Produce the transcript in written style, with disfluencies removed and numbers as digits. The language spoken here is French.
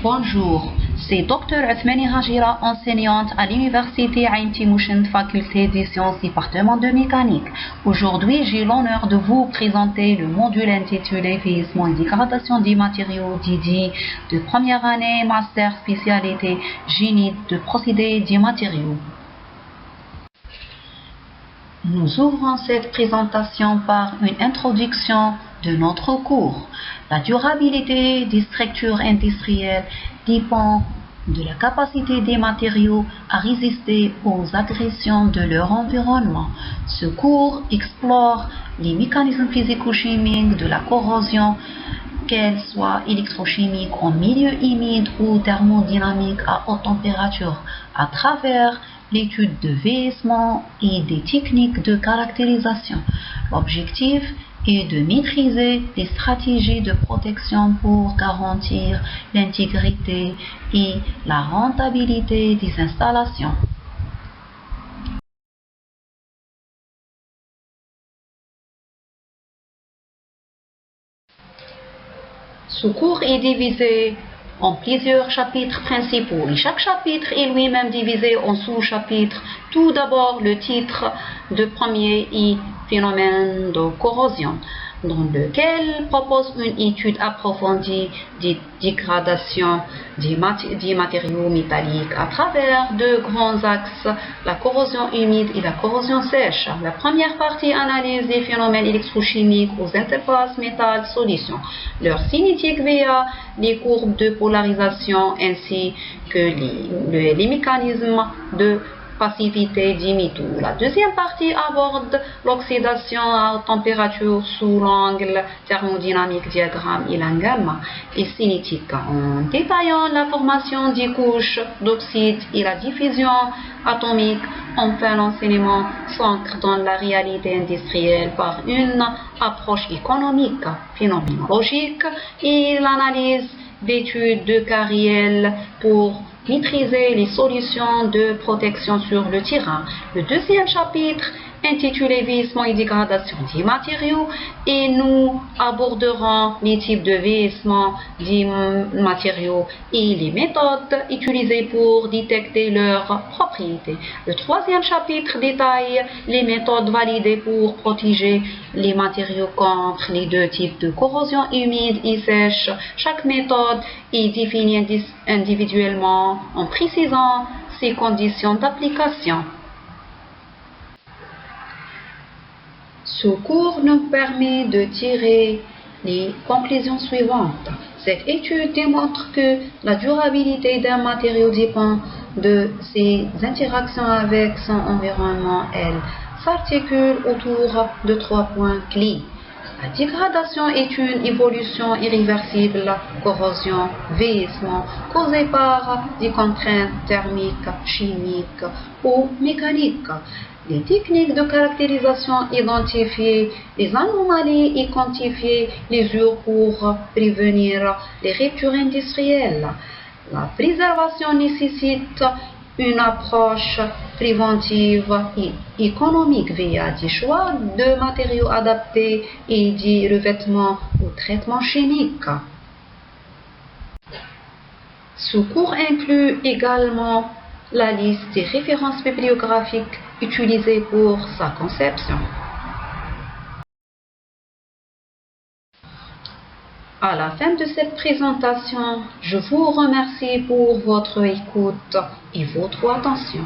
Bonjour, c'est Dr Othmani Hajira, enseignante à l'Université Ain Timouchent, faculté des sciences, département de mécanique. Aujourd'hui, j'ai l'honneur de vous présenter le module intitulé Vieillissement et dégradation des matériaux dédié de première année, master spécialité génie de procédés des matériaux. Nous ouvrons cette présentation par une introduction de notre cours. La durabilité des structures industrielles dépend de la capacité des matériaux à résister aux agressions de leur environnement. Ce cours explore les mécanismes physico-chimiques de la corrosion, qu'elle soit électrochimique en milieu humide ou thermodynamique à haute température, à travers l'étude de vieillissement et des techniques de caractérisation. L'objectif est de maîtriser les stratégies de protection pour garantir l'intégrité et la rentabilité des installations. Ce cours est divisé en plusieurs chapitres principaux et chaque chapitre est lui-même divisé en sous-chapitres. Tout d'abord, le titre de premier est Phénomène de corrosion, dans lequel propose une étude approfondie des dégradations des matériaux métalliques à travers deux grands axes, la corrosion humide et la corrosion sèche. La première partie analyse les phénomènes électrochimiques aux interfaces métal-solution, leur cinétique via les courbes de polarisation ainsi que les mécanismes de passivité des métaux. La deuxième partie aborde l'oxydation à haute température sous l'angle thermodynamique, diagramme et la gamma et cinétique, en détaillant la formation des couches d'oxyde et la diffusion atomique. Enfin, l'enseignement s'ancre dans la réalité industrielle par une approche économique, phénoménologique et l'analyse d'études de cas réels pour maîtriser les solutions de protection sur le terrain. Le deuxième chapitre, intitulé Vieillissement et dégradation des matériaux, et nous aborderons les types de vieillissement des matériaux et les méthodes utilisées pour détecter leurs propriétés. Le troisième chapitre détaille les méthodes validées pour protéger les matériaux contre les deux types de corrosion humide et sèche. Chaque méthode est définie individuellement en précisant ses conditions d'application. Ce cours nous permet de tirer les conclusions suivantes. Cette étude démontre que la durabilité d'un matériau dépend de ses interactions avec son environnement. Elle s'articule autour de trois points clés. La dégradation est une évolution irréversible, corrosion, vieillissement, causée par des contraintes thermiques, chimiques ou mécaniques. Les techniques de caractérisation identifient les anomalies et quantifient les usures pour prévenir les ruptures industrielles. La préservation nécessite une approche préventive et économique via des choix de matériaux adaptés et des revêtements ou traitements chimiques. Ce cours inclut également la liste des références bibliographiques utilisées pour sa conception. À la fin de cette présentation, je vous remercie pour votre écoute et votre attention.